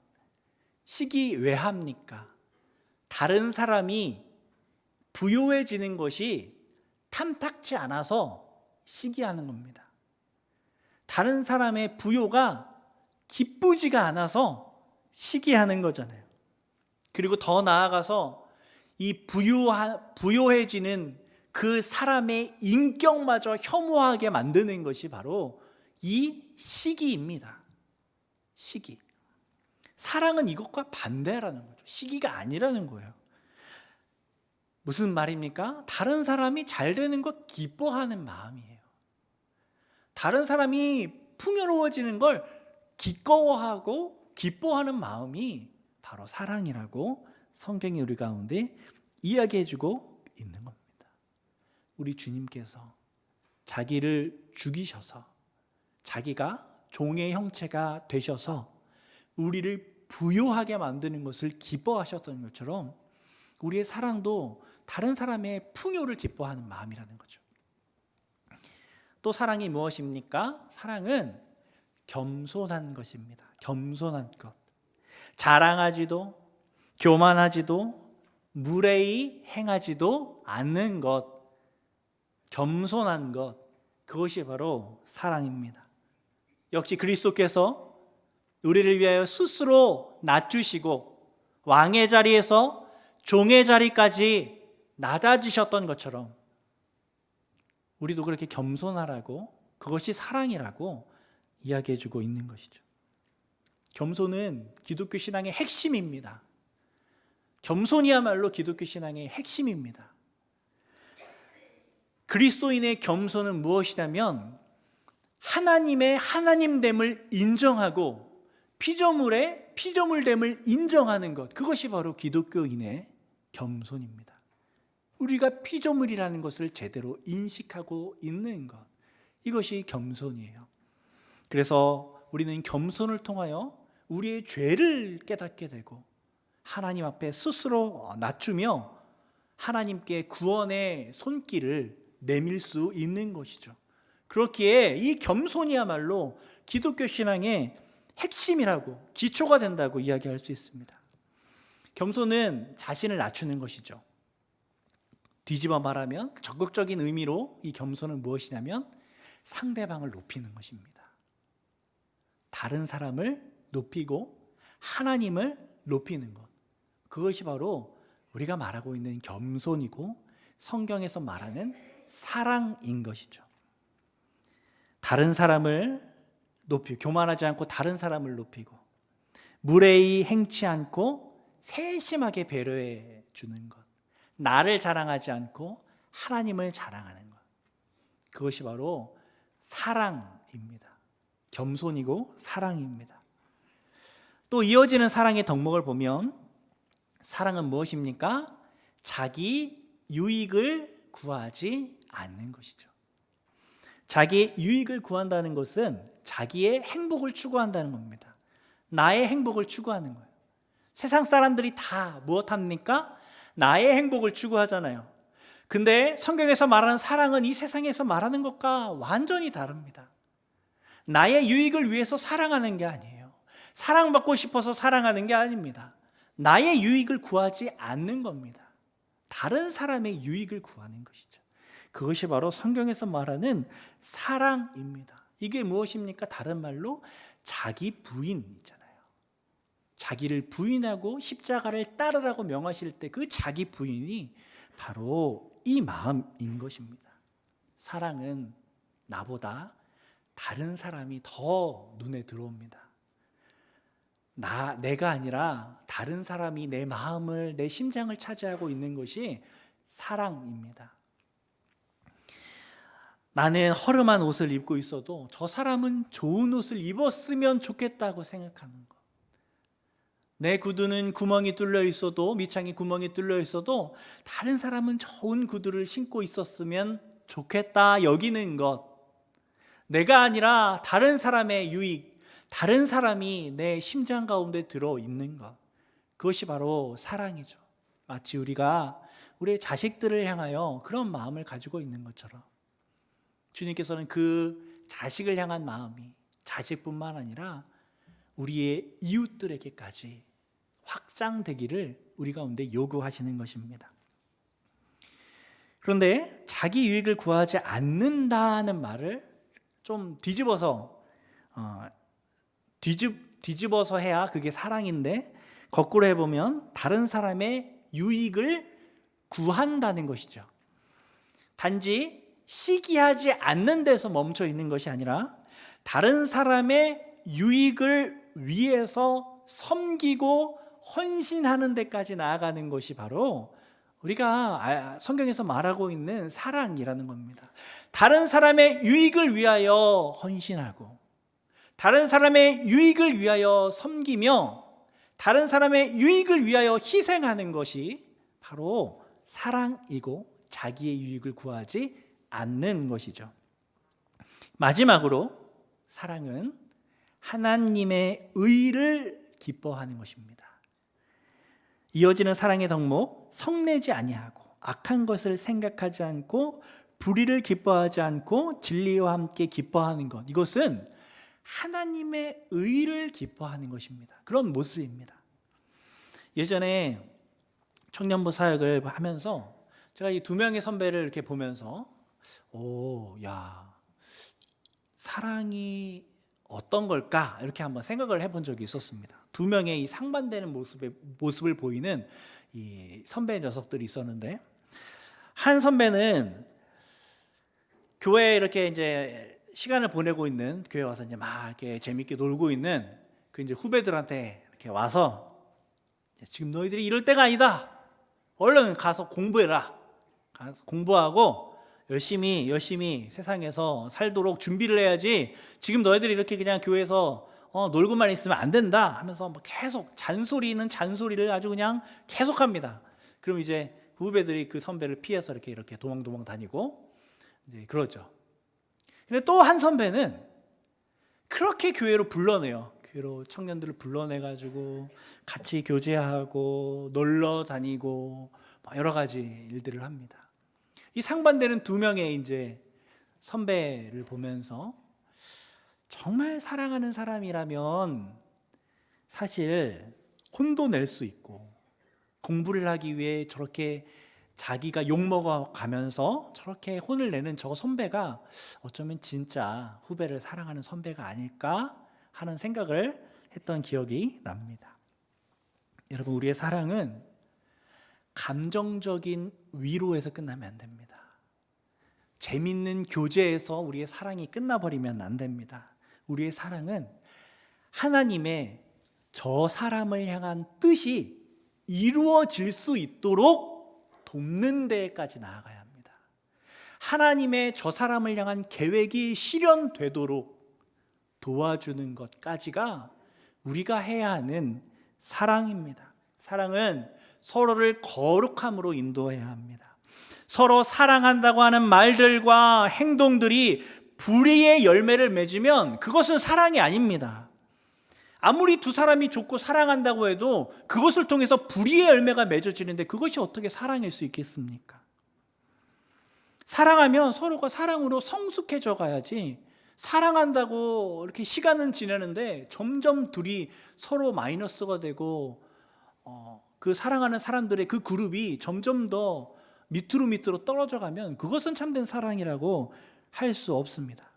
시기 왜 합니까? 다른 사람이 부요해지는 것이 탐탁치 않아서 시기하는 겁니다. 다른 사람의 부요가 기쁘지가 않아서 시기하는 거잖아요. 그리고 더 나아가서 이 부요해지는 그 사람의 인격마저 혐오하게 만드는 것이 바로 이 시기입니다. 시기. 사랑은 이것과 반대라는 거죠. 시기가 아니라는 거예요. 무슨 말입니까? 다른 사람이 잘 되는 것 기뻐하는 마음이에요. 다른 사람이 풍요로워지는 걸 기꺼워하고 기뻐하는 마음이 바로 사랑이라고 성경이 우리 가운데 이야기해주고 있는 겁니다. 우리 주님께서 자기를 죽이셔서 자기가 종의 형체가 되셔서 우리를 부요하게 만드는 것을 기뻐하셨던 것처럼 우리의 사랑도 다른 사람의 풍요를 기뻐하는 마음이라는 거죠. 또 사랑이 무엇입니까? 사랑은 겸손한 것입니다. 겸손한 것. 자랑하지도 교만하지도 무례히 행하지도 않는 것. 겸손한 것. 그것이 바로 사랑입니다. 역시 그리스도께서 우리를 위하여 스스로 낮추시고 왕의 자리에서 종의 자리까지 낮아지셨던 것처럼 우리도 그렇게 겸손하라고, 그것이 사랑이라고 이야기해주고 있는 것이죠. 겸손은 기독교 신앙의 핵심입니다. 겸손이야말로 기독교 신앙의 핵심입니다. 그리스도인의 겸손은 무엇이냐면 하나님의 하나님됨을 인정하고 피조물의 피조물됨을 인정하는 것, 그것이 바로 기독교인의 겸손입니다. 우리가 피조물이라는 것을 제대로 인식하고 있는 것, 이것이 겸손이에요. 그래서 우리는 겸손을 통하여 우리의 죄를 깨닫게 되고 하나님 앞에 스스로 낮추며 하나님께 구원의 손길을 내밀 수 있는 것이죠. 그렇기에 이 겸손이야말로 기독교 신앙의 핵심이라고, 기초가 된다고 이야기할 수 있습니다. 겸손은 자신을 낮추는 것이죠. 뒤집어 말하면 적극적인 의미로 이 겸손은 무엇이냐면 상대방을 높이는 것입니다. 다른 사람을 높이고 하나님을 높이는 것, 그것이 바로 우리가 말하고 있는 겸손이고 성경에서 말하는 사랑인 것이죠. 다른 사람을 높이고, 교만하지 않고 다른 사람을 높이고, 무례히 행치 않고 세심하게 배려해 주는 것, 나를 자랑하지 않고 하나님을 자랑하는 것, 그것이 바로 사랑입니다. 겸손이고 사랑입니다. 또 이어지는 사랑의 덕목을 보면 사랑은 무엇입니까? 자기 유익을 구하지 않는 것이죠. 자기 유익을 구한다는 것은 자기의 행복을 추구한다는 겁니다. 나의 행복을 추구하는 거예요. 세상 사람들이 다 무엇합니까? 나의 행복을 추구하잖아요. 근데 성경에서 말하는 사랑은 이 세상에서 말하는 것과 완전히 다릅니다. 나의 유익을 위해서 사랑하는 게 아니에요. 사랑받고 싶어서 사랑하는 게 아닙니다. 나의 유익을 구하지 않는 겁니다. 다른 사람의 유익을 구하는 것이죠. 그것이 바로 성경에서 말하는 사랑입니다. 이게 무엇입니까? 다른 말로 자기 부인이잖아요. 자기를 부인하고 십자가를 따르라고 명하실 때 그 자기 부인이 바로 이 마음인 것입니다. 사랑은 나보다 다른 사람이 더 눈에 들어옵니다. 내가 아니라 다른 사람이 내 마음을, 내 심장을 차지하고 있는 것이 사랑입니다. 나는 허름한 옷을 입고 있어도 저 사람은 좋은 옷을 입었으면 좋겠다고 생각하는 것. 내 구두는 구멍이 뚫려 있어도, 밑창이 구멍이 뚫려 있어도 다른 사람은 좋은 구두를 신고 있었으면 좋겠다 여기는 것. 내가 아니라 다른 사람의 유익, 다른 사람이 내 심장 가운데 들어있는 것, 그것이 바로 사랑이죠. 마치 우리가 우리의 자식들을 향하여 그런 마음을 가지고 있는 것처럼 주님께서는 그 자식을 향한 마음이 자식뿐만 아니라 우리의 이웃들에게까지 확장되기를 우리 가운데 요구하시는 것입니다. 그런데 자기 유익을 구하지 않는다는 말을 좀 뒤집어서 해야 그게 사랑인데, 거꾸로 해보면 다른 사람의 유익을 구한다는 것이죠. 단지 시기하지 않는 데서 멈춰 있는 것이 아니라 다른 사람의 유익을 위해서 섬기고 헌신하는 데까지 나아가는 것이 바로 우리가 성경에서 말하고 있는 사랑이라는 겁니다. 다른 사람의 유익을 위하여 헌신하고, 다른 사람의 유익을 위하여 섬기며, 다른 사람의 유익을 위하여 희생하는 것이 바로 사랑이고 자기의 유익을 구하지 않는 것이죠. 마지막으로 사랑은 하나님의 의를 기뻐하는 것입니다. 이어지는 사랑의 덕목, 성내지 아니하고 악한 것을 생각하지 않고 불의를 기뻐하지 않고 진리와 함께 기뻐하는 것, 이것은 하나님의 의를 기뻐하는 것입니다. 그런 모습입니다. 예전에 청년부 사역을 하면서 제가 이 두 명의 선배를 이렇게 보면서 사랑이 어떤 걸까? 이렇게 한번 생각을 해본 적이 있었습니다. 두 명의 이 상반되는 모습을 보이는 이 선배 녀석들이 있었는데, 한 선배는 교회에 이렇게 이제 시간을 보내고 있는, 교회 와서 이제 막 이렇게 재밌게 놀고 있는 그 이제 후배들한테 이렇게 와서, 지금 너희들이 이럴 때가 아니다. 얼른 가서 공부해라. 가서 공부하고 열심히 세상에서 살도록 준비를 해야지, 지금 너희들이 이렇게 그냥 교회에서 놀고만 있으면 안 된다 하면서 계속 잔소리를 아주 그냥 계속합니다. 그럼 이제 후배들이 그 선배를 피해서 이렇게 도망도망 다니고 이제 그러죠. 근데 또 한 선배는 그렇게 교회로 불러내요. 교회로 청년들을 불러내가지고 같이 교제하고 놀러 다니고 여러 가지 일들을 합니다. 이 상반되는 두 명의 이제 선배를 보면서 정말 사랑하는 사람이라면 사실 혼도 낼 수 있고, 공부를 하기 위해 저렇게 자기가 욕먹어 가면서 저렇게 혼을 내는 저 선배가 어쩌면 진짜 후배를 사랑하는 선배가 아닐까 하는 생각을 했던 기억이 납니다. 여러분, 우리의 사랑은 감정적인 위로에서 끝나면 안 됩니다. 재밌는 교제에서 우리의 사랑이 끝나버리면 안 됩니다. 우리의 사랑은 하나님의 저 사람을 향한 뜻이 이루어질 수 있도록 돕는 데까지 나아가야 합니다. 하나님의 저 사람을 향한 계획이 실현되도록 도와주는 것까지가 우리가 해야 하는 사랑입니다. 사랑은 서로를 거룩함으로 인도해야 합니다. 서로 사랑한다고 하는 말들과 행동들이 불의의 열매를 맺으면 그것은 사랑이 아닙니다. 아무리 두 사람이 좋고 사랑한다고 해도 그것을 통해서 불의의 열매가 맺어지는데 그것이 어떻게 사랑일 수 있겠습니까? 사랑하면 서로가 사랑으로 성숙해져 가야지, 사랑한다고 이렇게 시간은 지나는데 점점 둘이 서로 마이너스가 되고 그 사랑하는 사람들의 그 그룹이 점점 더 밑으로 떨어져 가면 그것은 참된 사랑이라고 할 수 없습니다.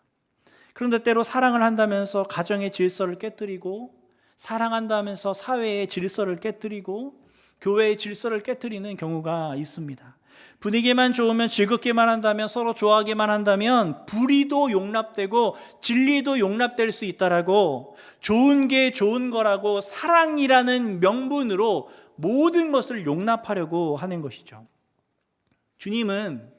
그런데 때로 사랑을 한다면서 가정의 질서를 깨뜨리고, 사랑한다면서 사회의 질서를 깨뜨리고, 교회의 질서를 깨뜨리는 경우가 있습니다. 분위기만 좋으면, 즐겁게만 한다면, 서로 좋아하게만 한다면 불의도 용납되고 진리도 용납될 수 있다라고, 좋은 게 좋은 거라고 사랑이라는 명분으로 모든 것을 용납하려고 하는 것이죠. 주님은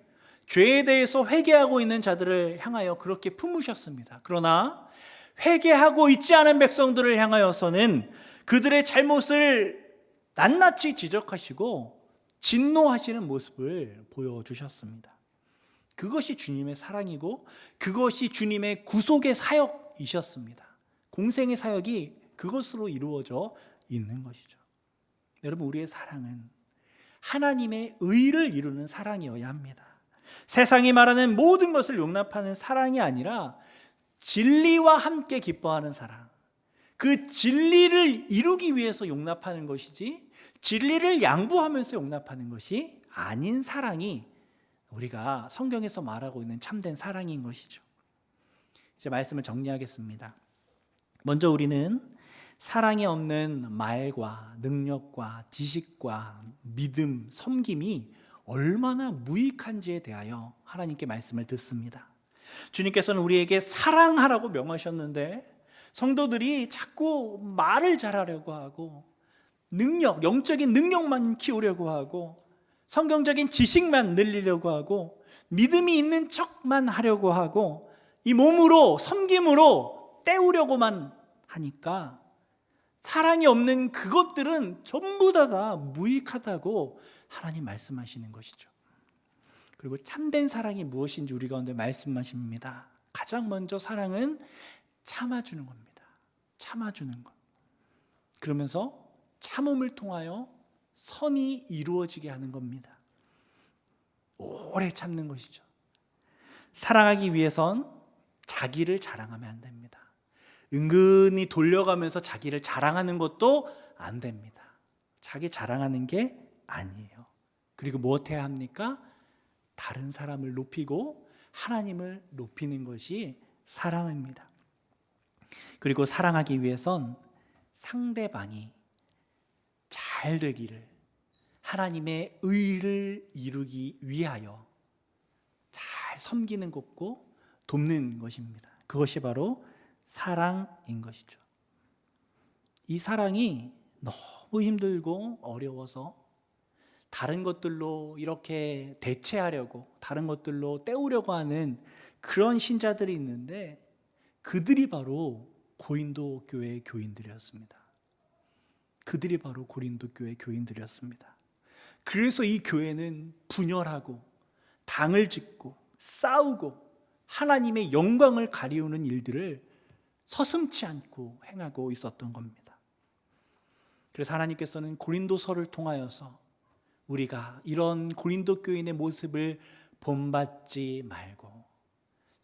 죄에 대해서 회개하고 있는 자들을 향하여 그렇게 품으셨습니다. 그러나 회개하고 있지 않은 백성들을 향하여서는 그들의 잘못을 낱낱이 지적하시고 진노하시는 모습을 보여주셨습니다. 그것이 주님의 사랑이고 그것이 주님의 구속의 사역이셨습니다. 공생의 사역이 그것으로 이루어져 있는 것이죠. 여러분, 우리의 사랑은 하나님의 의를 이루는 사랑이어야 합니다. 세상이 말하는 모든 것을 용납하는 사랑이 아니라 진리와 함께 기뻐하는 사랑, 그 진리를 이루기 위해서 용납하는 것이지 진리를 양보하면서 용납하는 것이 아닌 사랑이 우리가 성경에서 말하고 있는 참된 사랑인 것이죠. 이제 말씀을 정리하겠습니다. 먼저 우리는 사랑이 없는 말과 능력과 지식과 믿음, 섬김이 얼마나 무익한지에 대하여 하나님께 말씀을 듣습니다. 주님께서는 우리에게 사랑하라고 명하셨는데 성도들이 자꾸 말을 잘하려고 하고 능력, 영적인 능력만 키우려고 하고 성경적인 지식만 늘리려고 하고 믿음이 있는 척만 하려고 하고 이 몸으로, 섬김으로 때우려고만 하니까 사랑이 없는 그것들은 전부 다 무익하다고 하나님 말씀하시는 것이죠. 그리고 참된 사랑이 무엇인지 우리 가운데 말씀하십니다. 가장 먼저 사랑은 참아주는 겁니다. 참아주는 것. 그러면서 참음을 통하여 선이 이루어지게 하는 겁니다. 오래 참는 것이죠. 사랑하기 위해선 자기를 자랑하면 안 됩니다. 은근히 돌려가면서 자기를 자랑하는 것도 안 됩니다. 자기 자랑하는 게 아니에요. 그리고 무엇해야 합니까? 다른 사람을 높이고 하나님을 높이는 것이 사랑입니다. 그리고 사랑하기 위해선 상대방이 잘 되기를, 하나님의 의를 이루기 위하여 잘 섬기는 것고 돕는 것입니다. 그것이 바로 사랑인 것이죠. 이 사랑이 너무 힘들고 어려워서 다른 것들로 이렇게 대체하려고, 다른 것들로 때우려고 하는 그런 신자들이 있는데 그들이 바로 고린도 교회의 교인들이었습니다. 그들이 바로 고린도 교회의 교인들이었습니다. 그래서 이 교회는 분열하고 당을 짓고 싸우고 하나님의 영광을 가리우는 일들을 서슴지 않고 행하고 있었던 겁니다. 그래서 하나님께서는 고린도서를 통하여서 우리가 이런 고린도 교인의 모습을 본받지 말고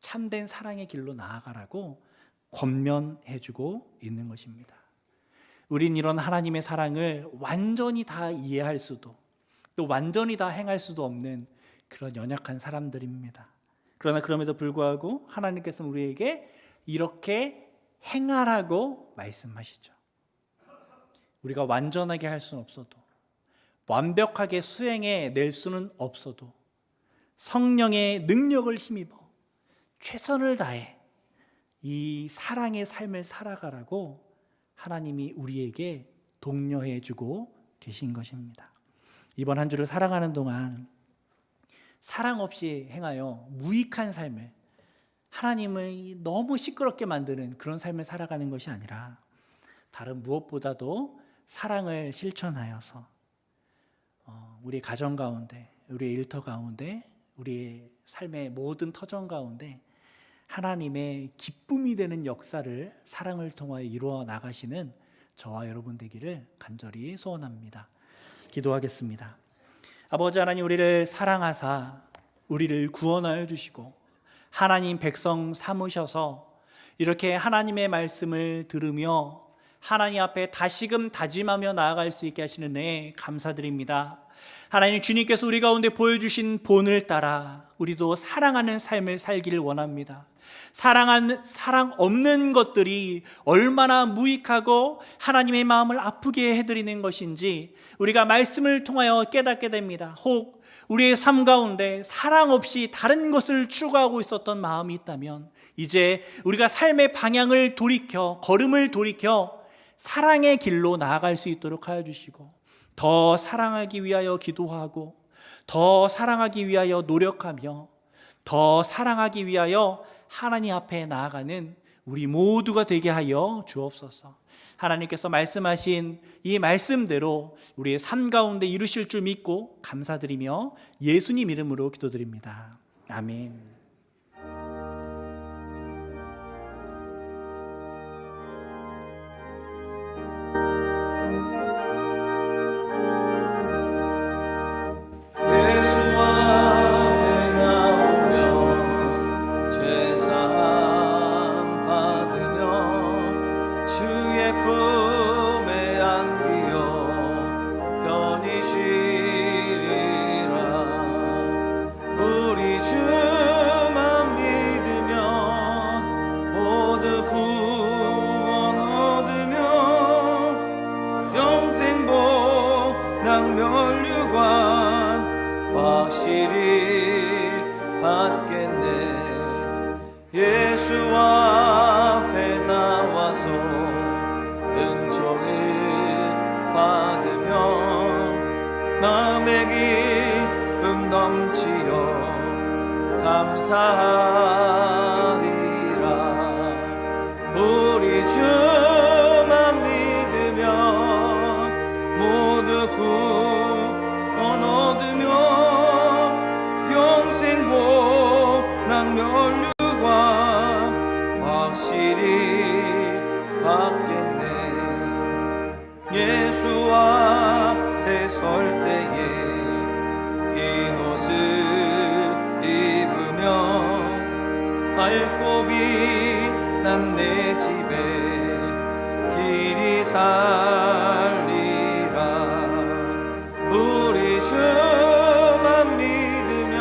참된 사랑의 길로 나아가라고 권면해주고 있는 것입니다. 우린 이런 하나님의 사랑을 완전히 다 이해할 수도 또 완전히 다 행할 수도 없는 그런 연약한 사람들입니다. 그러나 그럼에도 불구하고 하나님께서는 우리에게 이렇게 행하라고 말씀하시죠. 우리가 완전하게 할 수는 없어도, 완벽하게 수행해 낼 수는 없어도 성령의 능력을 힘입어 최선을 다해 이 사랑의 삶을 살아가라고 하나님이 우리에게 독려해 주고 계신 것입니다. 이번 한 주를 살아가는 동안 사랑 없이 행하여 무익한 삶을, 하나님을 너무 시끄럽게 만드는 그런 삶을 살아가는 것이 아니라 다른 무엇보다도 사랑을 실천하여서 우리 가정 가운데, 우리의 일터 가운데, 우리의 삶의 모든 터전 가운데 하나님의 기쁨이 되는 역사를 사랑을 통하여 이루어 나가시는 저와 여러분 되기를 간절히 소원합니다. 기도하겠습니다. 아버지 하나님, 우리를 사랑하사 우리를 구원하여 주시고 하나님 백성 삼으셔서 이렇게 하나님의 말씀을 들으며 하나님 앞에 다시금 다짐하며 나아갈 수 있게 하시는 은혜 감사드립니다. 하나님, 주님께서 우리 가운데 보여주신 본을 따라 우리도 사랑하는 삶을 살기를 원합니다. 사랑 없는 것들이 얼마나 무익하고 하나님의 마음을 아프게 해드리는 것인지 우리가 말씀을 통하여 깨닫게 됩니다. 혹 우리의 삶 가운데 사랑 없이 다른 것을 추구하고 있었던 마음이 있다면 이제 우리가 삶의 방향을 돌이켜 걸음을 돌이켜 사랑의 길로 나아갈 수 있도록 하여 주시고 더 사랑하기 위하여 기도하고 더 사랑하기 위하여 노력하며 더 사랑하기 위하여 하나님 앞에 나아가는 우리 모두가 되게 하여 주옵소서. 하나님께서 말씀하신 이 말씀대로 우리의 삶 가운데 이루실 줄 믿고 감사드리며 예수님 이름으로 기도드립니다. 아멘. 예수 앞에 나와서 은총을 받으며 마음의 기쁨 넘치어 감사하리라. 우리 주만 믿으며 모두 구원 얻으며 영생 복락 면류 확실히 받겠네. 예수 앞에 설 때에 흰 옷을 입으며 밝고 빛난 내 집에 길이 살리라. 우리 주만 믿으면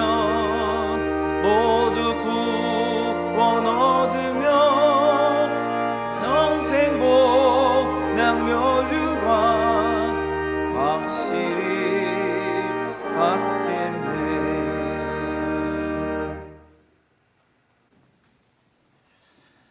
모두 구원 얻으며 영생 복락 면류관 확실히 받겠네.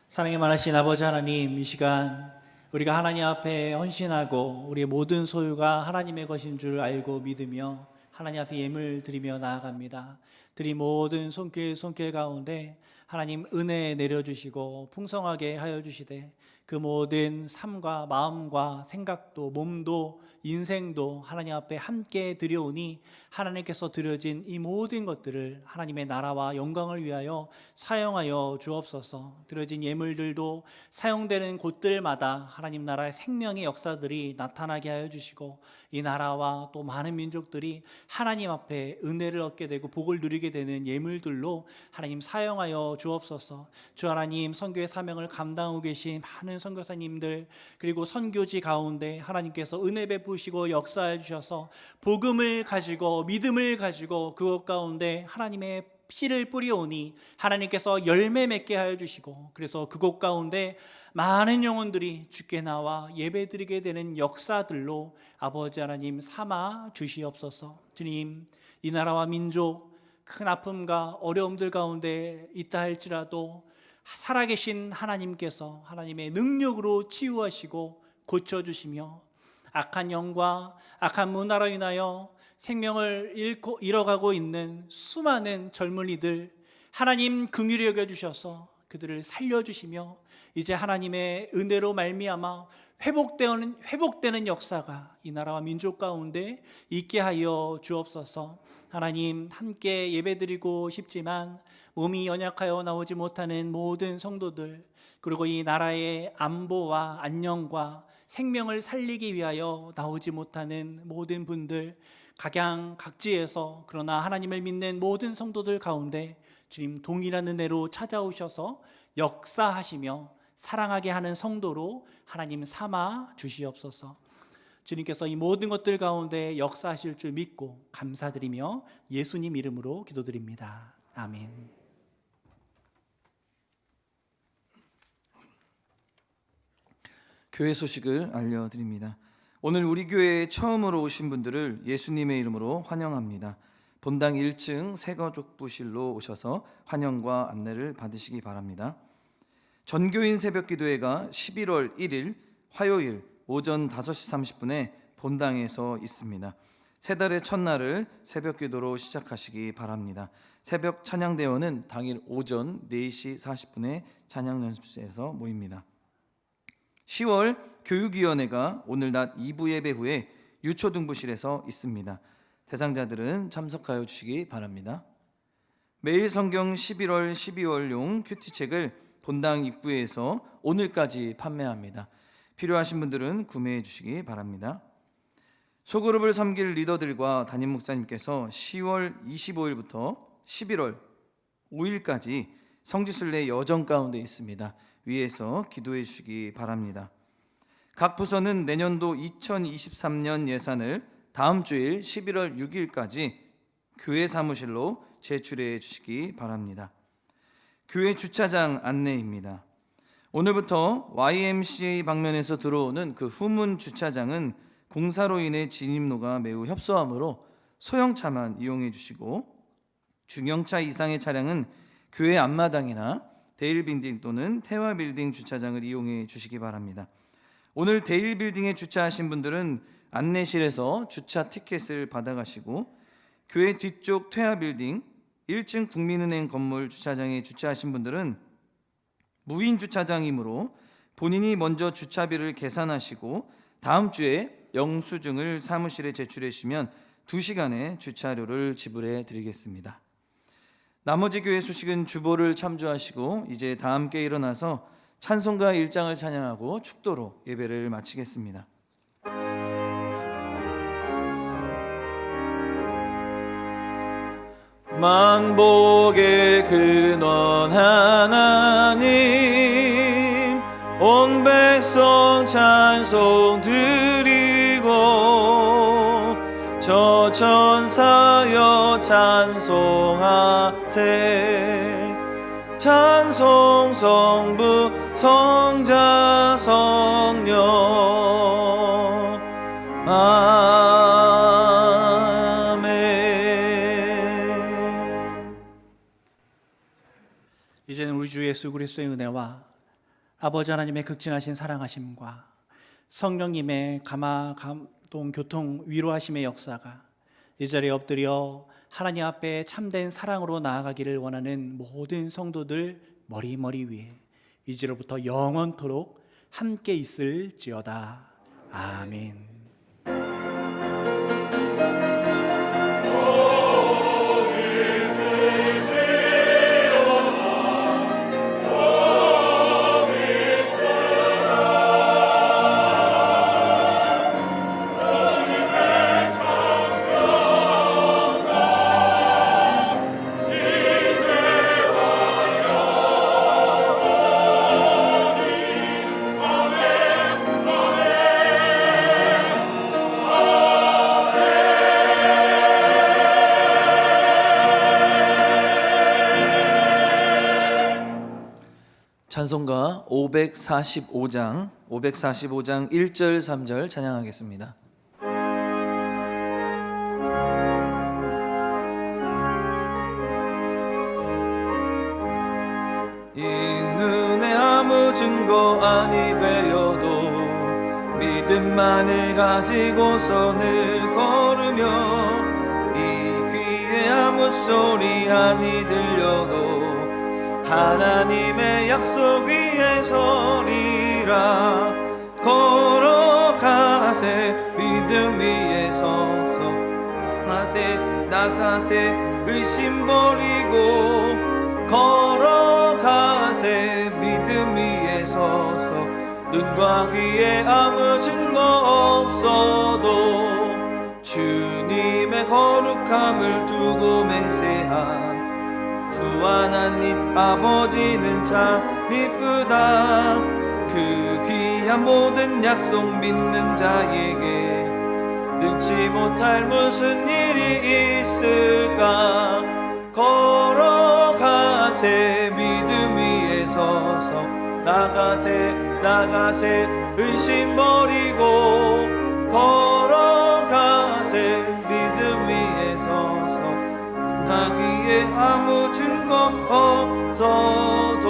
사랑이 많으신 아버지 하나님, 이 시간 우리가 하나님 앞에 헌신하고 우리의 모든 소유가 하나님의 것인 줄 알고 믿으며 하나님 앞에 예물 드리며 나아갑니다. 드린 모든 손길 가운데 하나님 은혜 내려주시고 풍성하게 하여 주시되 그 모든 삶과 마음과 생각도 몸도 인생도 하나님 앞에 함께 드려오니 하나님께서 드려진 이 모든 것들을 하나님의 나라와 영광을 위하여 사용하여 주옵소서. 드려진 예물들도 사용되는 곳들마다 하나님 나라의 생명의 역사들이 나타나게 하여 주시고 이 나라와 또 많은 민족들이 하나님 앞에 은혜를 얻게 되고 복을 누리게 되는 예물들로 하나님 사용하여 주옵소서. 주 하나님, 선교의 사명을 감당하고 계신 많은 선교사님들 그리고 선교지 가운데 하나님께서 은혜 베푸시고 역사해 주셔서 복음을 가지고 믿음을 가지고 그것 가운데 하나님의 씨를 뿌려오니 하나님께서 열매 맺게 하여 주시고 그래서 그곳 가운데 많은 영혼들이 주께 나와 예배드리게 되는 역사들로 아버지 하나님 삼아 주시옵소서. 주님, 이 나라와 민족 큰 아픔과 어려움들 가운데 있다 할지라도 살아계신 하나님께서 하나님의 능력으로 치유하시고 고쳐주시며 악한 영과 악한 문화로 인하여 생명을 잃어가고 있는 수많은 젊은이들 하나님 긍휼히 여겨주셔서 그들을 살려주시며 이제 하나님의 은혜로 말미암아 회복되는 역사가 이 나라와 민족 가운데 있게 하여 주옵소서. 하나님, 함께 예배드리고 싶지만 몸이 연약하여 나오지 못하는 모든 성도들 그리고 이 나라의 안보와 안녕과 생명을 살리기 위하여 나오지 못하는 모든 분들 각양각지에서 그러나 하나님을 믿는 모든 성도들 가운데 주님 동일한 은혜로 찾아오셔서 역사하시며 사랑하게 하는 성도로 하나님 삼아 주시옵소서. 주님께서 이 모든 것들 가운데 역사하실 줄 믿고 감사드리며 예수님 이름으로 기도드립니다. 아멘. 교회 소식을 알려드립니다. 오늘 우리 교회에 처음으로 오신 분들을 예수님의 이름으로 환영합니다. 본당 1층 새거족부실로 오셔서 환영과 안내를 받으시기 바랍니다. 전교인 새벽기도회가 11월 1일 화요일 오전 5시 30분에 본당에서 있습니다. 새 달의 첫날을 새벽기도로 시작하시기 바랍니다. 새벽 찬양대원은 당일 오전 4시 40분에 찬양연습실에서 모입니다. 10월 교육위원회가 오늘 낮 2부 예배 후에 유초등부실에서 있습니다. 대상자들은 참석하여 주시기 바랍니다. 매일 성경 11월 12월용 큐티책을 본당 입구에서 오늘까지 판매합니다. 필요하신 분들은 구매해 주시기 바랍니다. 소그룹을 섬길 리더들과 담임 목사님께서 10월 25일부터 11월 5일까지 성지순례 여정 가운데 있습니다. 위에서 기도해 주시기 바랍니다. 각 부서는 내년도 2023년 예산을 다음 주일 11월 6일까지 교회 사무실로 제출해 주시기 바랍니다. 교회 주차장 안내입니다. 오늘부터 YMCA 방면에서 들어오는 그 후문 주차장은 공사로 인해 진입로가 매우 협소하므로 소형차만 이용해 주시고, 중형차 이상의 차량은 교회 앞마당이나 데일빌딩 또는 태화빌딩 주차장을 이용해 주시기 바랍니다. 오늘 데일빌딩에 주차하신 분들은 안내실에서 주차 티켓을 받아가시고, 교회 뒤쪽 태화빌딩 1층 국민은행 건물 주차장에 주차하신 분들은 무인 주차장이므로 본인이 먼저 주차비를 계산하시고 다음 주에 영수증을 사무실에 제출해 주시면 2시간의 주차료를 지불해 드리겠습니다. 나머지 교회 소식은 주보를 참조하시고 이제 다 함께 일어나서 찬송가 1장을 찬양하고 축도로 예배를 마치겠습니다. 만복의 근원 하나님, 온 백성 찬송 드리고 저 천사여 찬송하세. 찬송 성부 성자 성령 아멘. 이제는 우리 주 예수 그리스도의 은혜와 아버지 하나님의 극진하신 사랑하심과 성령님의 감동 교통 위로하심의 역사가 이 자리에 엎드려 하나님 앞에 참된 사랑으로 나아가기를 원하는 모든 성도들 머리 위에 이제로부터 영원토록 함께 있을지어다. 아멘. 찬송가 545장 1절 3절 찬양하겠습니다. 이 눈에 아무 증거 아니 배여도 믿음만을 가지고서 늘 걸으며, 이 귀에 아무 소리 아니 들려도 하나님의 약속 위에 서리라. 걸어가세 믿음 위에 서서 나가세 의심 버리고, 걸어가세 믿음 위에 서서 눈과 귀에 아무 증거 없어도 주님의 거룩함을 두고 맹세한 주 하나님 아버지는 참 이쁘다. 그 귀한 모든 약속 믿는 자에게 능치 못할 무슨 일이 있을까. 걸어가세 믿음 위에 서서 나가세 나가세 의심 버리고 걸어가세 믿음 위에 서서 나기에 아무 증거 없어도